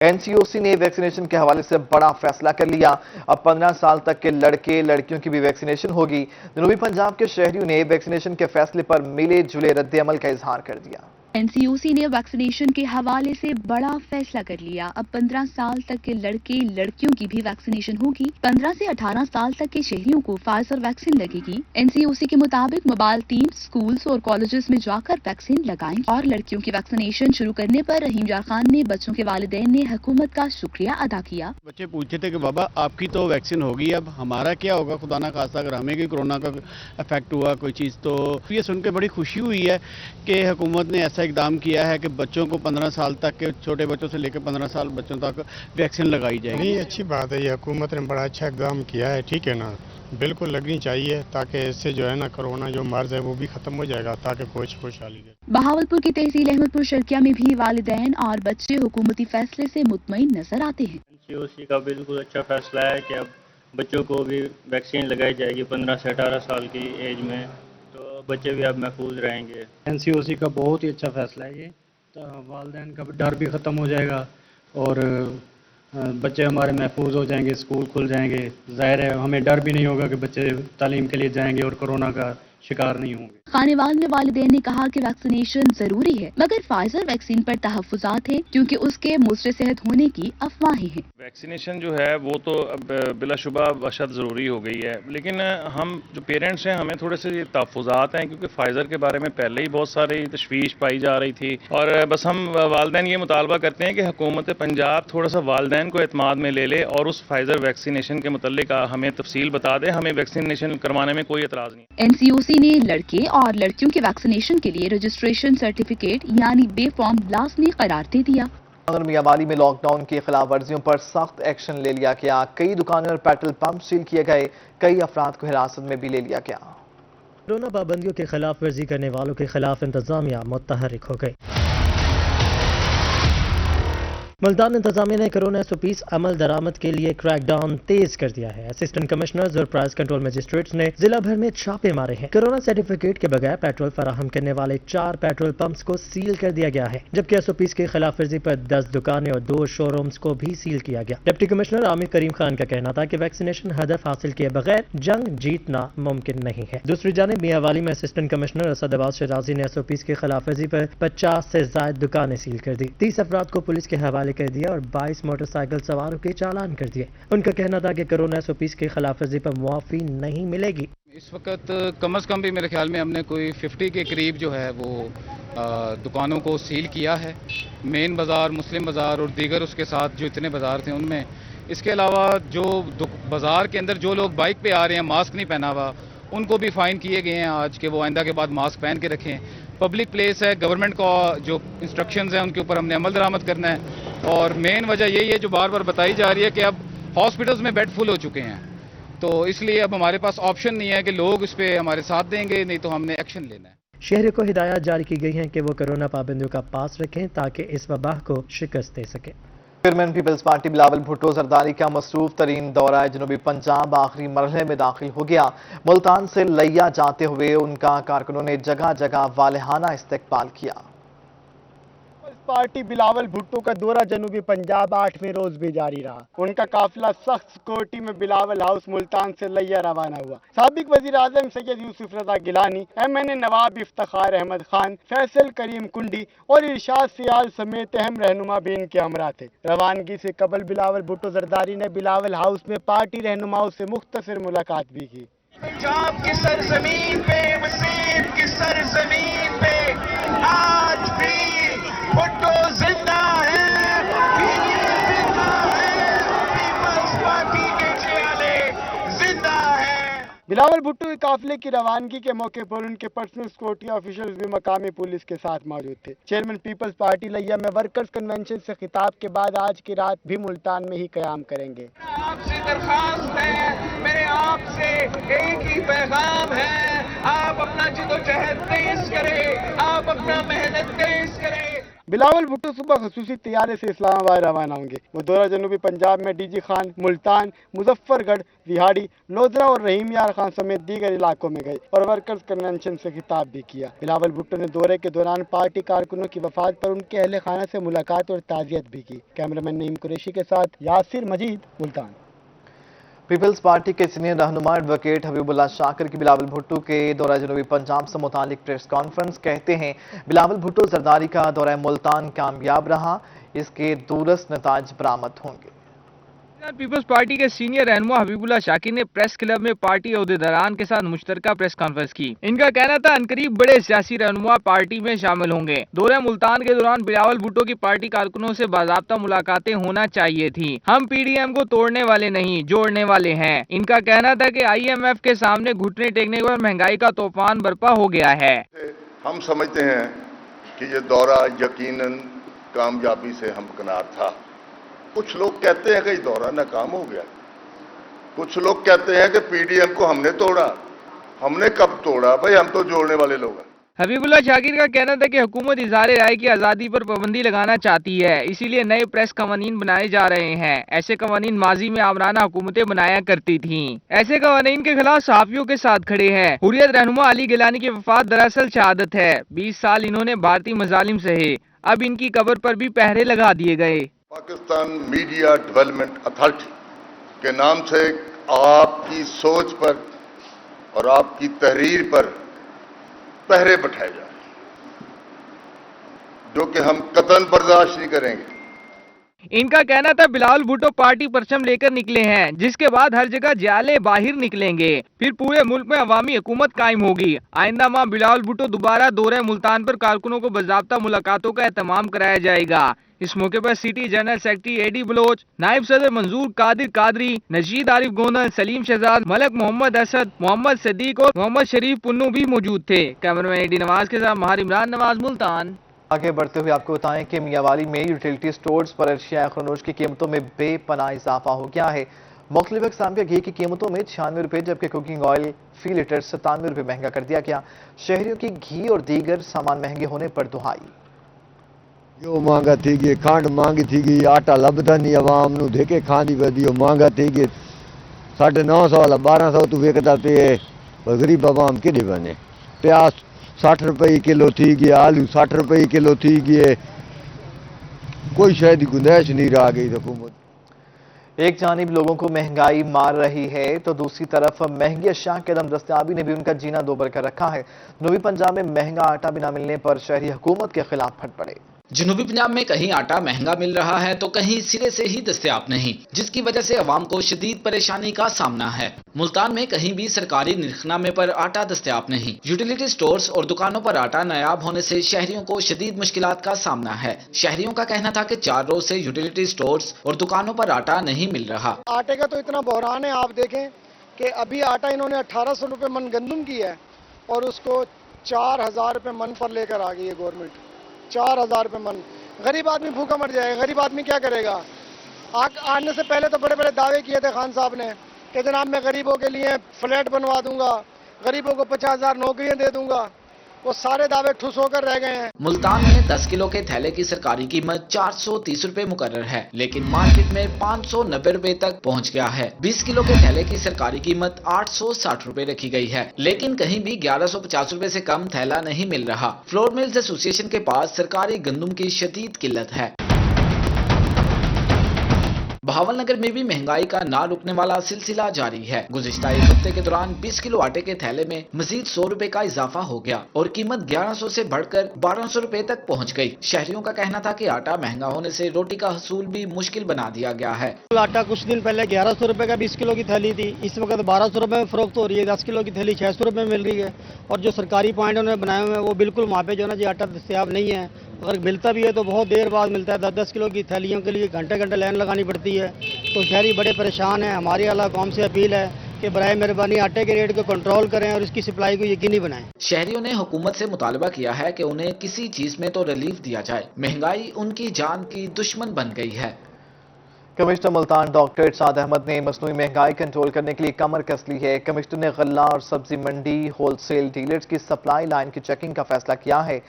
NCOC نے vaccination کے حوالے سے بڑا فیصلہ کر لیا۔ اب 15 سال تک کے لڑکے لڑکیوں کی بھی ویکسینیشن ہوگی۔ جنوبی پنجاب کے شہریوں نے ویکسینیشن کے فیصلے پر ملے جلے رد عمل کا اظہار کر دیا۔ NCOC نے ویکسینیشن کے حوالے سے بڑا فیصلہ کر لیا۔ اب 15 سال تک کے لڑکے لڑکیوں کی بھی ویکسینیشن ہوگی۔ 15 سے 18 سال تک کے شہریوں کو فائزر ویکسین لگے گی۔ NCOC کے مطابق موبائل ٹیم سکولز اور کالجز میں جا کر ویکسین لگائیں اور لڑکیوں کی ویکسینیشن شروع کرنے پر رحیم جار خان نے بچوں کے والدین نے حکومت کا شکریہ ادا کیا۔ بچے پوچھتے تھے کہ بابا آپ کی تو ویکسین ہوگی، اب ہمارا کیا ہوگا؟ خدا نہ خواستہ اگر ہمیں بھی کورونا کا افیکٹ ہوا کوئی چیز، تو یہ سن کے بڑی خوشی ہوئی ہے کہ حکومت نے ایسا اقدام کیا ہے کہ بچوں کو 15 سال تک کے چھوٹے بچوں سے لے کے 15 سال بچوں تک ویکسین لگائی جائے گی۔ نہیں، اچھی بات ہے، یہ حکومت نے بڑا اچھا اقدام کیا ہے، ٹھیک ہے نا، بالکل لگنی چاہیے تاکہ اس سے جو ہے نا کورونا جو مرض ہے وہ بھی ختم ہو جائے گا، تاکہ خوشحالی دے۔ بہاولپور کی تحصیل احمد پور شرکیہ میں بھی والدین اور بچے حکومتی فیصلے سے مطمئن نظر آتے ہیں۔ NCOC کا بالکل اچھا فیصلہ ہے کہ اب بچوں کو بھی ویکسین لگائی جائے گی 15 سے 18 سال کی ایج میں، تو بچے بھی اب محفوظ رہیں گے۔ NCOC کا بہت ہی اچھا فیصلہ ہے یہ، تو والدین کا ڈر بھی ختم ہو جائے گا اور بچے ہمارے محفوظ ہو جائیں گے، اسکول کھل جائیں گے، ظاہر ہے ہمیں ڈر بھی نہیں ہوگا کہ بچے تعلیم کے لیے جائیں گے اور کورونا کا شکار نہیں ہوں گے۔ خانیوال میں والدین نے کہا کہ ویکسینیشن ضروری ہے، مگر فائزر ویکسین پر تحفظات ہیں کیونکہ اس کے مضر صحت ہونے کی افواہیں ہیں۔ ویکسینیشن جو ہے وہ تو اب بلا شبہ بشد ضروری ہو گئی ہے، لیکن ہم جو پیرنٹس ہیں ہمیں تھوڑے سے تحفظات ہیں، کیونکہ فائزر کے بارے میں پہلے ہی بہت ساری تشویش پائی جا رہی تھی، اور بس ہم والدین یہ مطالبہ کرتے ہیں کہ حکومت پنجاب تھوڑا سا والدین کو اعتماد میں لے لے اور اس فائزر ویکسینیشن کے متعلق ہمیں تفصیل بتا دے۔ ہمیں ویکسینیشن کروانے میں کوئی اعتراض نہیں۔ NCOC نے لڑکے اور لڑکیوں کے ویکسینیشن کے لیے رجسٹریشن سرٹیفکیٹ یعنی بے فارم لازمی قرار دے دیا۔ میاں والی میں لاک ڈاؤن کی خلاف ورزیوں پر سخت ایکشن لے لیا گیا۔ کئی دکانیں اور پیٹرول پمپ سیل کیے گئے، کئی افراد کو حراست میں بھی لے لیا گیا۔ کورونا پابندیوں کی خلاف ورزی کرنے والوں کے خلاف انتظامیہ متحرک ہو گئی۔ ملتان انتظامیہ نے کورونا SOPs عمل درآمد کے لیے کریک ڈاؤن تیز کر دیا ہے۔ اسسٹنٹ کمشنرز اور پرائز کنٹرول مجسٹریٹس نے ضلع بھر میں چھاپے مارے ہیں۔ کورونا سرٹیفکیٹ کے بغیر پیٹرول فراہم کرنے والے 4 پیٹرول پمپس کو سیل کر دیا گیا ہے، جبکہ SOPs کی خلاف ورزی پر 10 دکانیں اور 2 شو رومز کو بھی سیل کیا گیا۔ ڈپٹی کمشنر عامر کریم خان کا کہنا تھا کہ ویکسینیشن ہدف حاصل کیے بغیر جنگ جیتنا ممکن نہیں ہے۔ دوسری جانب میاں والی میں اسسٹنٹ کمشنر اسد عباس شیرازی نے SOPs کی خلاف ورزی پر 50 سے زائد دکانیں سیل کر دی، 30 افراد کو پولیس کے حوالے کر دیا اور 22 موٹر سائیکل سواروں کے چالان کر دیے۔ ان کا کہنا تھا کہ کورونا SOPs کی خلاف ورزی پر معافی نہیں ملے گی۔ اس وقت کم از کم بھی میرے خیال میں ہم نے کوئی 50 کے قریب جو ہے وہ دکانوں کو سیل کیا ہے، مین بازار، مسلم بازار اور دیگر اس کے ساتھ جو اتنے بازار تھے ان میں۔ اس کے علاوہ جو بازار کے اندر جو لوگ بائک پہ آ رہے ہیں ماسک نہیں پہنا ہوا، ان کو بھی فائن کیے گئے ہیں آج، کہ وہ آئندہ کے بعد ماسک پہن کے رکھیں۔ پبلک پلیس ہے، گورنمنٹ کو جو انسٹرکشنز ہیں ان کے اوپر ہم نے عمل درآمد کرنا ہے، اور مین وجہ یہی ہے جو بار بار بتائی جا رہی ہے کہ اب ہاسپٹلز میں بیڈ فل ہو چکے ہیں، تو اس لیے اب ہمارے پاس آپشن نہیں ہے کہ لوگ اس پہ ہمارے ساتھ دیں گے، نہیں تو ہم نے ایکشن لینا ہے۔ شہریوں کو ہدایات جاری کی گئی ہیں کہ وہ کورونا پابندیوں کا پاس رکھیں تاکہ اس وبا کو شکست دے سکیں۔ چیئرمین پیپلز پارٹی بلاول بھٹو زرداری کا مصروف ترین دورہ جنوبی پنجاب آخری مرحلے میں داخل ہو گیا۔ ملتان سے لیا جاتے ہوئے ان کا کارکنوں نے جگہ جگہ والہانہ استقبال کیا۔ پارٹی بلاول بھٹو کا دورہ جنوبی پنجاب 8ویں روز بھی جاری رہا۔ ان کا قافلہ سخت سیکورٹی میں بلاول ہاؤس ملتان سے لیا روانہ ہوا۔ سابق وزیر اعظم سید یوسف رضا گیلانی، MNA نواب افتخار احمد خان، فیصل کریم کنڈی اور ارشاد سیال سمیت اہم رہنما بھی ان کے ہمراہ تھے۔ روانگی سے قبل بلاول بھٹو زرداری نے بلاول ہاؤس میں پارٹی رہنماؤں سے مختصر ملاقات بھی کی۔ پنجاب کی سرزمین پہ، وسیم کی سرزمین پہ آج بھی بھٹو زندہ ہے، زندہ ہے، پیپلز پارٹی کے چہرے زندہ ہے۔ بلاول بھٹو کے قافلے کی روانگی کے موقع پر ان کے پرسنل سیکورٹی آفیشلز بھی مقامی پولیس کے ساتھ موجود تھے۔ چیئرمین پیپلز پارٹی لیا میں ورکرز کنونشن سے خطاب کے بعد آج کی رات بھی ملتان میں ہی قیام کریں گے۔ آپ سے درخواست ہے، میرے آپ سے ایک ہی پیغام ہے، آپ اپنا جدوجہد تیز کریں، آپ اپنا محنت تیز کریں۔ बिलावल भुट्टो सुबह खसूसी तैयारे से इस्लामाबाद रवाना होंगे। वो दौरा जनूबी पंजाब में डीजी खान, मुल्तान, मुजफ्फरगढ़, रिहाड़ी, लोधरा और रहीम यार खान समेत दीगर इलाकों में गए और वर्कर्स कन्वेंशन से खिताब भी किया। बिलावल भुट्टो ने दौरे के दौरान पार्टी कारकुनों की वफात पर उनके अहले खाना से मुलाकात और ताज़ियत भी की। कैमरामैन नईम कुरैशी के साथ यासिर मजीद, मुल्तान। पीपल्स पार्टी के सीनियर रहनुमा एडवोकेट हबीबुल्लाह शाकिर की बिलावल भुट्टो के दौरा जनूबी पंजाब से मुतालिक प्रेस कॉन्फ्रेंस। कहते हैं बिलावल भुट्टो जरदारी का दौरा मुल्तान कामयाब रहा, इसके दूरस्थ नताज बरामद होंगे। पीपल्स पार्टी के सीनियर रहनुमा हबीबुल्लाह शाकिर ने प्रेस क्लब में पार्टी अहदेदारान के साथ मुश्तरका प्रेस कॉन्फ्रेंस की। इनका कहना था अनकरीब बड़े सियासी रहनुमा पार्टी में शामिल होंगे। दौरे मुल्तान के दौरान बिलावल भुट्टो की पार्टी कारकुनों से बाज़ाब्ता मुलाकातें होना चाहिए थी। हम पीडीएम को तोड़ने वाले नहीं, जोड़ने वाले हैं। इनका कहना था कि IMF के सामने घुटने टेकने पर महंगाई का तूफान बर्पा हो गया है। हम समझते हैं कि ये दौरा यकीनन कामयाबी से हमकिनार था। कुछ लोग कहते हैं कि ये दौरा नाकाम हो गया, कुछ लोग कहते हैं कि पीडीएम को हमने तोड़ा। हमने कब तोड़ा भाई, हम तो जोड़ने वाले लोग हैं। हबीबुल्लाह शाकिर का कहना था कि हुकूमत इज़हार राय की आज़ादी पर पाबंदी लगाना चाहती है, इसीलिए नए प्रेस कवानीन बनाए जा रहे हैं। ऐसे कवानीन माजी में आमराना हुकूमतें बनाया करती थीं। ऐसे कवानीन के खिलाफ सहाफ़ियों के साथ खड़े हैं। हुर्रियत रहनुमा अली गिलानी की वफात दरअसल शहादत है। 20 साल इन्होंने भारतीय मजालिम सहे, अब इनकी कब्र पर भी पहरे लगा दिए गए। पाकिस्तान मीडिया डेवलपमेंट अथॉरिटी के नाम से आपकी सोच पर और आपकी तहरीर पर पहरे बैठाए जा रहे हैं, जो कि हम कतई बर्दाश्त नहीं करेंगे। इनका कहना था बिलावल भुट्टो पार्टी परचम लेकर निकले हैं, जिसके बाद हर जगह जाले बाहर निकलेंगे, फिर पूरे मुल्क में अवामी हुकूमत कायम होगी। आइंदा माह बिलावल भुट्टो दोबारा दौरे मुल्तान पर कारकुनों को बाज़ाब्ता मुलाकातों का एहतमाम कराया जाएगा। इस मौके पर सिटी जनरल सेक्रेटरी एडी बलोच, नायब सदर मंजूर कादिर कादरी, नशीद आरिफ गोंदल, सलीम शहजाद, मलक मोहम्मद असद, मोहम्मद सदीक और मोहम्मद शरीफ पुन्नू भी मौजूद थे। कैमरामैन एडी नवाज के साथ महार इमरान नवाज, मुल्तान। आगे बढ़ते हुए आपको बताएं कि मियावाली में यूटिलिटी स्टोर्स पर अशिया खनोज की कीमतों में बेपनाह इजाफा हो गया है। मुख्तलिफ अक़साम के घी की कीमतों में 96 रुपये, जबकि कुकिंग ऑयल फी लीटर 97 रुपये महंगा कर दिया गया। शहरियों की घी और दीगर सामान महंगे होने पर दुहाई। यो महंगा थी गई, खंड महंगी थी गई, आटा लभदा नहीं, आवाम नूं देके खानी पैंदी, महंगा थी गई। 950 वाला 1200 तू विकदा पे, पर गरीब आवाम किॾे वञे। प्याज 60 रुपये किलो थी गई, आलू 60 रुपये किलो थी गई, कोई शायद गुंजाइश नहीं रह गई हुकूमत। एक जानिब लोगों को महंगाई मार रही है तो दूसरी तरफ महंगी अशिया के अदम दस्तयाबी ने भी उनका जीना दोबर कर रखा है। जनूबी पंजाब में महंगा आटा भी न मिलने पर शहरी हुकूमत के खिलाफ फट पड़े। जनूबी पंजाब में कहीं आटा महंगा मिल रहा है तो कहीं सिरे से ही दस्तयाब नहीं, जिसकी वजह से अवाम को शदीद परेशानी का सामना है। मुल्तान में कहीं भी सरकारी निर्खनामे पर आटा दस्तयाब नहीं। यूटिलिटी स्टोर्स और दुकानों पर आटा नायाब होने से शहरियों को शदीद मुश्किलात का सामना है। शहरियों का कहना था कि 4 रोज से यूटिलिटी स्टोर्स और दुकानों पर आटा नहीं मिल रहा। आटे का तो इतना बहरान है, आप देखें कि अभी आटा इन्होंने 1800 रुपये मन गंदम की है और उसको 4000 रुपये मन पर लेकर आ गई है गवर्नमेंट। 4000 रुपये मन। गरीब आदमी भूखा मर जाएगा। गरीब आदमी क्या करेगा? आने से पहले तो बड़े बड़े दावे किए थे खान साहब ने कि जनाब मैं गरीबों के लिए फ्लैट बनवा दूंगा, गरीबों को 50,000 नौकरियां दे दूंगा। वो सारे दावे ठुस होकर रह गए हैं। मुल्तान में 10 किलो के थैले की सरकारी कीमत 430 रुपए मुकर्रर है, लेकिन मार्केट में 590 रुपए तक पहुंच गया है। 20 किलो के थैले की सरकारी कीमत 860 रुपए रखी गई है, लेकिन कहीं भी 1150 रुपए से कम थैला नहीं मिल रहा। फ्लोर मिल्स एसोसिएशन के पास सरकारी गंदम की शदीद किल्लत है। बहावलनगर में भी महंगाई का ना रुकने वाला सिलसिला जारी है। गुज़िश्ता एक हफ्ते के दौरान 20 किलो आटे के थैले में मजीद 100 रुपए का इजाफा हो गया और कीमत 1100 से बढ़कर 1200 रुपए तक पहुंच गई। शहरियों का कहना था कि आटा महंगा होने से रोटी का हसूल भी मुश्किल बना दिया गया है। आटा कुछ दिन पहले 1100 रुपए का 20 किलो की थैली थी, इस वक्त 1200 रुपए में फरोख्त हो रही है। 10 किलो की थैली 600 रुपए में मिल रही है और जो सरकारी पॉइंट उन्होंने बनाए हुए हैं वो बिल्कुल वहाँ पे जो है ना जी आटा दस्तयाब नहीं है। अगर मिलता भी है तो बहुत देर बाद मिलता है। 10-10 किलो की थैलियों के लिए घंटे घंटे लाइन लगानी पड़ती है, तो शहरी बड़े परेशान हैं। हमारी आला कौम से अपील है कि बराए मेहरबानी आटे के रेट को कंट्रोल करें और इसकी सप्लाई को यकीनी बनाएं। शहरियों ने हुकूमत से मुतालबा किया है कि उन्हें किसी चीज में तो रिलीफ दिया जाए। महंगाई उनकी जान की दुश्मन बन गई है। कमिश्नर मुल्तान डॉक्टर इरशाद अहमद ने मसनूई महंगाई कंट्रोल करने के लिए कमर कस ली है। कमिश्नर ने गल्ला और सब्जी मंडी होलसेल डीलर्स की सप्लाई लाइन की चेकिंग का फैसला किया है।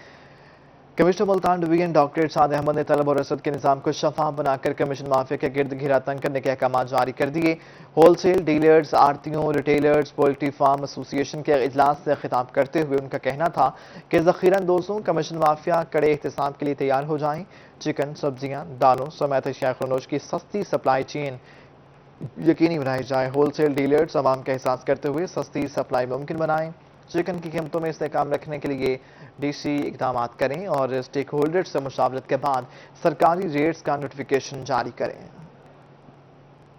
कमिश्नर मुल्तान डिवीजन डॉक्टर साद अहमद ने तलब और रसद के निज़ाम को शफाफ बनाकर कमीशन माफिया के गिर्द घिरा तंग करने के अहकाम जारी कर दिए। होलसेल डीलर्स, आड़तियों, रिटेलर्स, पोल्ट्री फार्म एसोसिएशन के इजलास से खिताब करते हुए उनका कहना था कि ज़ख़ीरन दोस्तों कमीशन माफिया कड़े एहतसाब के लिए तैयार हो जाएं। चिकन, सब्जियां, दालों समेत अशिया खरनोश की सस्ती सप्लाई चेन यकीनी बनाई जाए। होलसेल डीलर्स अवाम का एहसास करते हुए सस्ती सप्लाई मुमकिन बनाएं। चिकन की कीमतों में इस्तेहकाम रखने के लिए डीसी इकदाम करें और स्टेक होल्डर से मुशावरत के बाद सरकारी रेट्स का नोटिफिकेशन जारी करें।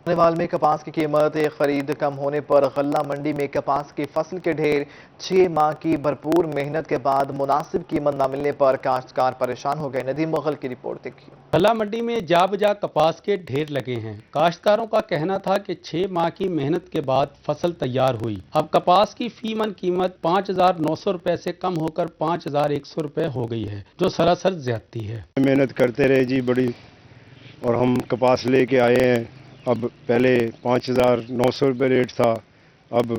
साहिवाल में कपास की कीमत खरीद कम होने पर गल्ला मंडी में कपास की फसल के ढेर 6 माह की भरपूर मेहनत के बाद मुनासिब कीमत न मिलने पर काश्तकार परेशान हो गए। नदीम मुगल की रिपोर्ट देखिए। गल्ला मंडी में जा बजा कपास के ढेर लगे हैं। काश्तकारों का कहना था कि 6 माह की मेहनत के बाद फसल तैयार हुई। अब कपास की फी मन कीमत 5,900 रुपए से कम होकर 5,100 रुपए हो गई है, जो सरासर ज्यादती है। मेहनत करते रहे जी बड़ी, और हम कपास लेके आए हैं। अब पहले 5,900 रुपये रेट था, अब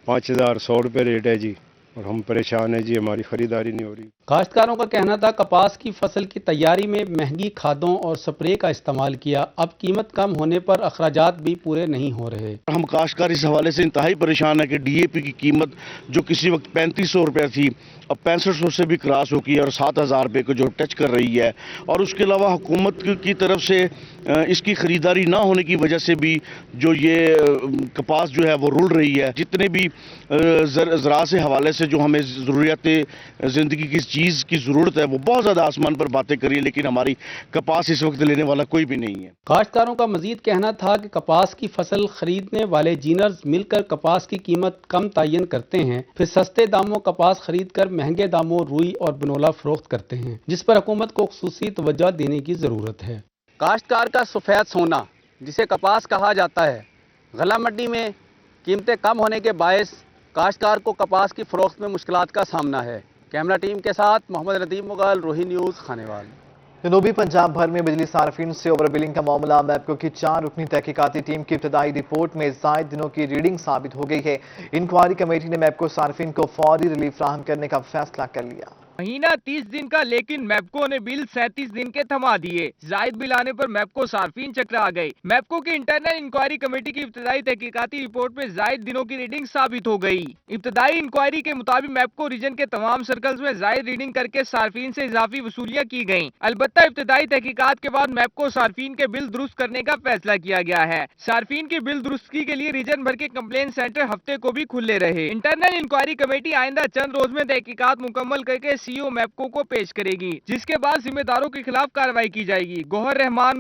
5,100 रुपये रेट है जी, और हम परेशान हैं जी, हमारी खरीदारी नहीं हो रही। काश्तकारों का कहना था कपास की फसल की तैयारी में महंगी खादों और स्प्रे का इस्तेमाल किया। अब कीमत कम होने पर अखराजात भी पूरे नहीं हो रहे। हम काश्तकार इस हवाले से इंतहाई परेशान है कि डीएपी की कीमत जो किसी वक्त 3,500 रुपये थी, अब 6500 से भी क्रॉस होगी और 7,000 रुपये को जो टच कर रही है। और उसके अलावा हुकूमत की तरफ से इसकी खरीदारी ना होने की वजह से भी जो ये कपास जो है वो रुल रही है। जितने भी ज़रा से हवाले से जो हमें ज़रूरियात ज़िंदगी की चीज़ की ज़रूरत है, वो बहुत ज़्यादा आसमान पर बातें करी है, लेकिन हमारी कपास इस वक्त लेने वाला कोई भी नहीं है। काश्तकारों का मजीद कहना था कि कपास की फसल खरीदने वाले जीनर्स मिलकर कपास की कीमत कम तयन करते हैं, फिर सस्ते दामों कपास खरीद कर महंगे दामों रुई और बनोला फरोख्त करते हैं, जिस पर हुकूमत को खुसूसी तवज्जो देने की ज़रूरत है। काश्तकार का सफ़ेद सोना जिसे कपास कहा जाता है, गल्ला मंडी में कीमतें कम होने के बायस काश्तकार को कपास की फरोख्त में मुश्किलात का सामना है। कैमरा टीम के साथ मोहम्मद नदीम मुगल, रोही न्यूज़, खानेवाल। जनूबी पंजाब भर में बिजली सार्फिन से ओवर बिलिंग का मामला मैपको की 4 रुकनी तहकीकाती टीम की इब्तदाई रिपोर्ट में ज़ायद दिनों की रीडिंग साबित हो गई है। इंक्वायरी कमेटी ने मैपको सार्फिन को फौरी रिलीफ फराहम करने का फैसला कर लिया। महीना 30 दिन का, लेकिन मैपको ने बिल 37 दिन के थमा दिए। जायद बिल आने पर मैपको सार्फिन चकरा गए। मैपको की इंटरनल इंक्वायरी कमेटी की इब्तदाई तहकीकाती रिपोर्ट में जायद दिनों की रीडिंग साबित हो गई। इब्तदाई इंक्वायरी के मुताबिक मैपको रीजन के तमाम सर्कल्स में जायद रीडिंग करके सार्फिन से इजाफी वसूलियां की गयी। अलबत्ता इब्तदाई तहकीकात के बाद मैपको सार्फिन के बिल दुरुस्त करने का फैसला किया गया है। सार्फिन की बिल दुरुस्ती के लिए रीजन भर के कंप्लेन सेंटर हफ्ते को भी खुले रहे। इंटरनल इंक्वायरी कमेटी आइंदा चंद रोज में तहकीकात मुकम्मल करके सीईओ मैपको को पेश करेगी, जिसके बाद जिम्मेदारों के खिलाफ कार्रवाई की जाएगी। गौहर रहमान,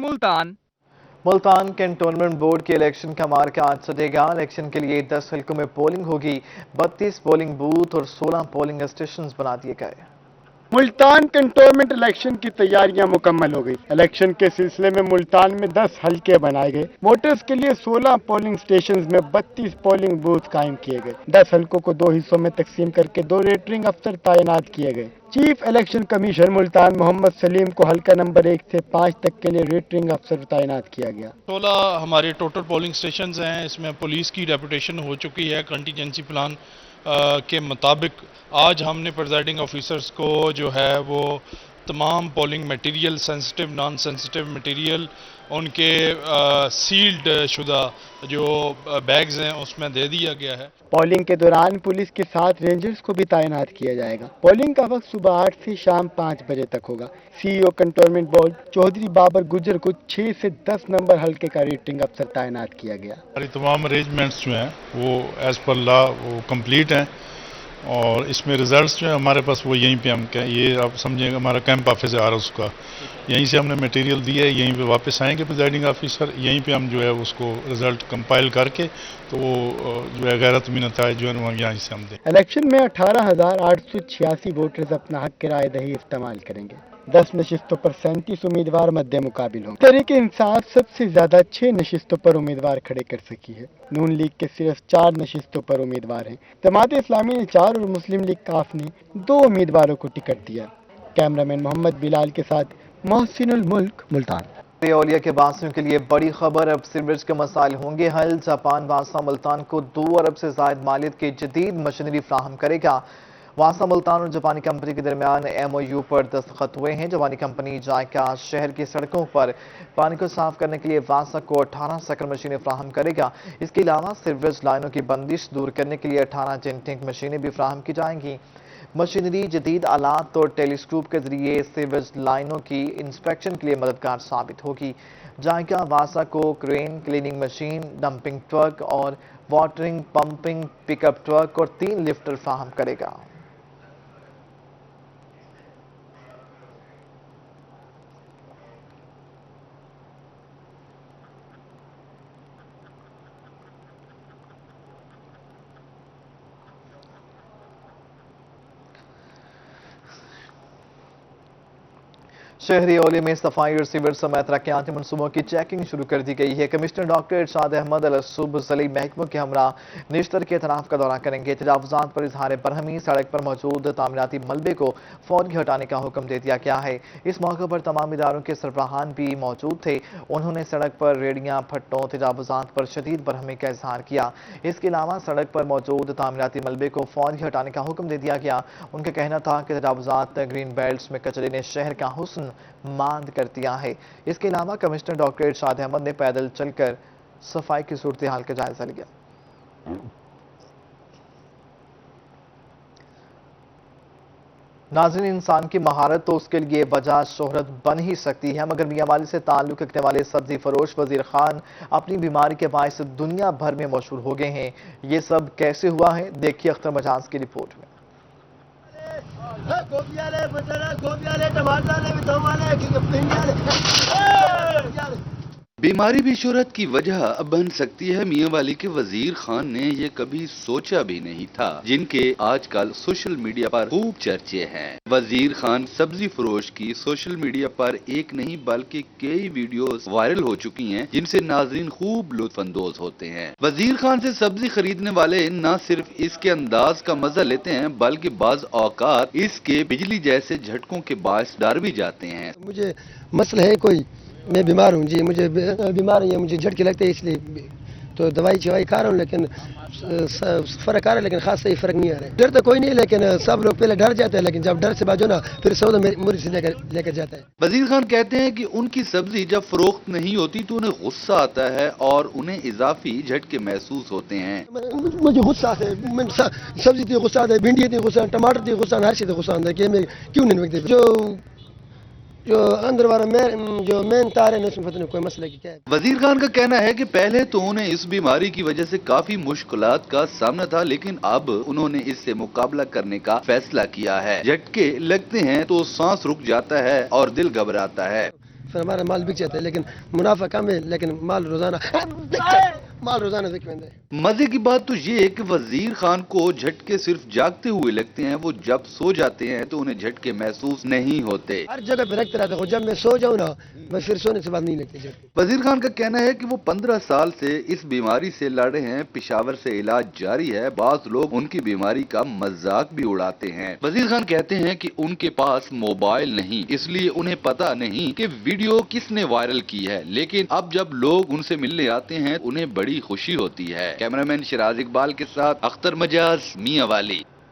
मुल्तान कैंटोनमेंट बोर्ड के इलेक्शन का मार्का आज सटेगा। इलेक्शन के लिए 10 हल्कों में पोलिंग होगी। 32 पोलिंग बूथ और 16 पोलिंग स्टेशन बना दिए गए। मुल्तान कैंटोनमेंट इलेक्शन की तैयारियां मुकम्मल हो गई। इलेक्शन के सिलसिले में मुल्तान में 10 हल्के बनाए गए। वोटर्स के लिए 16 पोलिंग स्टेशंस में 32 पोलिंग बूथ कायम किए गए। 10 हल्कों को 2 हिस्सों में तकसीम करके 2 रिटर्निंग अफसर तैनात किए गए। Chief election commissioner Multan Mohammad Saleem को हल्का नंबर 1 से 5 तक के लिए रिटर्निंग अफसर तैनात किया गया। 16 हमारे टोटल पोलिंग स्टेशंस हैं। इसमें पुलिस की डेपुटेशन हो चुकी है। कंटीजेंसी प्लान के मुताबिक आज हमने प्रिजाइडिंग ऑफिसर्स को जो है वो तमाम polling material, sensitive non sensitive material, उनके सील्ड शुदा जो बैग्स हैं उसमें दे दिया गया है। पोलिंग के दौरान पुलिस के साथ रेंजर्स को भी तैनात किया जाएगा। पोलिंग का वक्त सुबह 8 से शाम 5 बजे तक होगा। CEO cantonment board Chaudhry Babar Gujjar को 6 से 10 नंबर हल्के का रिटर्निंग अफसर तैनात किया गया। हमारी तमाम अरेंजमेंट्स जो हैं वो एज पर लॉ वो कंप्लीट हैं, और इसमें रिजल्ट्स जो है हमारे पास वो यहीं पे हम ये आप समझिएगा हमारा कैंप ऑफिस है उसका, यहीं से हमने मटेरियल दिया है। यहीं पे वापस आएंगे प्रिजाइडिंग ऑफिसर, यहीं पे हम जो है उसको रिजल्ट कंपाइल करके तो जो है गैर तमीन नताइज जो है वो यहाँ से हम दें। इलेक्शन में 18,886 वोटर्स अपना हक राय दही इस्तेमाल करेंगे। 10 नशिस्तों पर 37 उम्मीदवार मद्दे मुकाबिल होंगे। तहरीक इंसाफ सबसे ज्यादा 6 नशिस्तों पर उम्मीदवार खड़े कर सकी है। नून लीग के सिर्फ 4 नशिस्तों पर उम्मीदवार हैं। जमात इस्लामी ने 4 और मुस्लिम लीग काफ ने 2 उम्मीदवारों को टिकट दिया। कैमरामैन मोहम्मद बिलाल के साथ मोहसिनुल मुल्क, मुल्तान। औलिया के बासियों के लिए बड़ी खबर, अब सीवरेज के मसाइल होंगे हल। जापान वासा मुल्तान को 2 अरब से ज्यादा मालियत की जदीद मशीनरी फ्राहम करेगा। वासा मुल्तान और जापानी कंपनी के दरमियान MOU पर दस्तखत हुए हैं। जापानी कंपनी जायका शहर की सड़कों पर पानी को साफ करने के लिए वासा को 18 सकल मशीनें फराहम करेगा। इसके अलावा सीवरेज लाइनों की बंदिश दूर करने के लिए 18 जेनटिंग मशीनें भी फराहम की जाएंगी। मशीनरी, जदीद आलात और टेलीस्कोप के जरिए सीवरेज लाइनों की इंस्पेक्शन के लिए मददगार साबित होगी। जायका वासा को crane, cleaning machine, dumping truck और वाटरिंग पंपिंग पिकअप ट्रक और 3 लिफ्टर फराहम करेगा। शहरी ओली में सफाई और सीवर समेत तरक्याती मनसूबों की चेकिंग शुरू कर दी गई है। कमिश्नर डॉक्टर इरशाद अहमद अल-सुबह सली महकमों के हमरा निश्तर के तनाफ का दौरा करेंगे। तजावुजात पर इजहार बरहमी, सड़क पर मौजूद तामीराती मलबे को फौरी हटाने का हुक्म दे दिया गया है। इस मौके पर तमाम इदारों के सरबराहान भी मौजूद थे। उन्होंने सड़क पर रेडियां, फट्टों, तजावुजात पर शदीद बरहमी का इजहार किया। इसके अलावा सड़क पर मौजूद तामीराती मलबे को फौरी हटाने का हुक्म दे दिया गया। उनका कहना था कि तजावुजात ग्रीन बेल्ट में कचरे ने शहर का हुस्न मांद कर दिया है। इसके अलावा कमिश्नर डॉक्टर इरशाद अहमद ने पैदल चलकर सफाई की सूरत हाल का जायजा लिया। नाज़रीन, इंसान की महारत तो उसके लिए वजह शोहरत बन ही सकती है, मगर मियां वाली से ताल्लुक रखने वाले सब्जी फरोश वजीर खान अपनी बीमारी के बायस दुनिया भर में मशहूर हो गए हैं। ये सब कैसे हुआ है, देखिए अख्तर मजाज की रिपोर्ट में। बीमारी भी शोहरत की वजह बन सकती है। मियां वाली के वजीर खान ने ये कभी सोचा भी नहीं था, जिनके आजकल सोशल मीडिया पर खूब चर्चे हैं। वजीर खान सब्जी फरोश की सोशल मीडिया पर एक नहीं बल्कि कई वीडियोस वायरल हो चुकी हैं, जिनसे नाजरीन खूब लुत्फानंदोज होते हैं। वजीर खान से सब्जी खरीदने वाले न सिर्फ इसके अंदाज का मजा लेते हैं, बल्कि बाज औकात इसके बिजली जैसे झटकों के बायस डर भी जाते हैं। मुझे मसला है कोई, मैं बीमार हूँ जी, मुझे बीमार है, मुझे झटके लगते हैं, इसलिए तो दवाई शवाई खा रहा हूँ, लेकिन फर्क आ रहा है, लेकिन खास सही फर्क नहीं आ रहा है। डर तो कोई नहीं, लेकिन सब लोग पहले डर जाते हैं, लेकिन जब डर से बाजो ना फिर सौदा मुझे से लेकर जाता है। वजीर खान कहते हैं कि उनकी सब्जी जब फरोख्त नहीं होती तो उन्हें गुस्सा आता है और उन्हें इजाफी झटके महसूस होते हैं। मुझे गुस्सा आता है, सब्जी थी गुस्सा आता है, भिंडी थी गुस्सा, टमाटर थी गुस्सा, हर चीज गुस्सा आता है कि मैं क्यों नहीं बिकते। जो अंदर वाला जो मेन तार है उसमें पता नहीं कोई मसला की क्या है। वजीर खान का कहना है कि पहले तो उन्हें इस बीमारी की वजह से काफी मुश्किलात का सामना था, लेकिन अब उन्होंने इससे मुकाबला करने का फैसला किया है। झटके लगते हैं तो सांस रुक जाता है और दिल घबराता है। फिर हमारा माल बिक जाता है, लेकिन मुनाफा कम है, लेकिन माल रोजाना बिक रहा है। मजे की बात तो ये है कि वजीर खान को झटके सिर्फ जागते हुए लगते हैं। वो जब सो जाते हैं तो उन्हें झटके महसूस नहीं होते। हर जगह पे रखते रहते, जब मैं सो जाऊँ ना मैं फिर सोने से बाद नहीं लगती झटके। वजीर खान का कहना है कि वो 15 साल से इस बीमारी से लड़ रहे हैं। पेशावर से इलाज जारी है। बाज लोग उनकी बीमारी का मजाक भी उड़ाते हैं। वजीर खान कहते हैं कि उनके पास मोबाइल नहीं, इसलिए उन्हें पता नहीं कि वीडियो किसने वायरल की है, लेकिन अब जब लोग उनसे मिलने आते हैं उन्हें बड़ी खुशी होती है। कैमरामैन शिराज इकबाल के साथ अख्तर मजाज, मियां वाली।